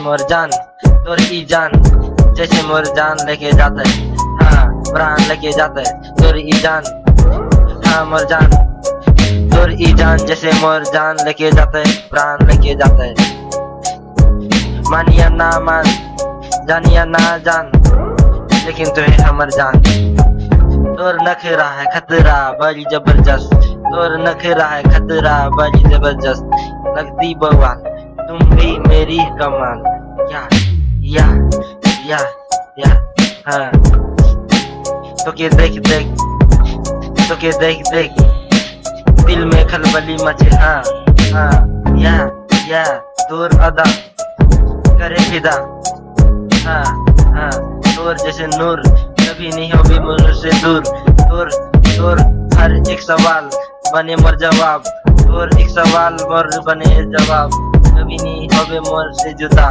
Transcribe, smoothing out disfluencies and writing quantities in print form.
मोर जान तोर ई जान जैसे मोर जान लेके जाता है, हाँ प्राण लेके जाता है तोर ई जान, हाँ मोर जान तोर ई जान जैसे मोर जान लेके जाता है, प्राण लेके जाता है। मानिया ना मान जानिया ना जान लेकिन तू है हमर जान। तोर नखरा है खतरा बड़ी जबरदस्त, तोर नखरा है खतरा बड़ी जबरदस्त, लगती बवाल तुम भी मेरी कमाल। या या या या हाँ तो के देख देख, तो के देख देख दिल में खलबली मचे, हाँ हाँ या तोर अदा करे फिदा, हाँ हाँ तोर जैसे नूर कभी नहीं होगी मुझसे दूर। तोर हर एक सवाल बने मोर जवाब, तोर एक सवाल मोर बने जवाब, कभी नहीं होगे मोर से जुदा।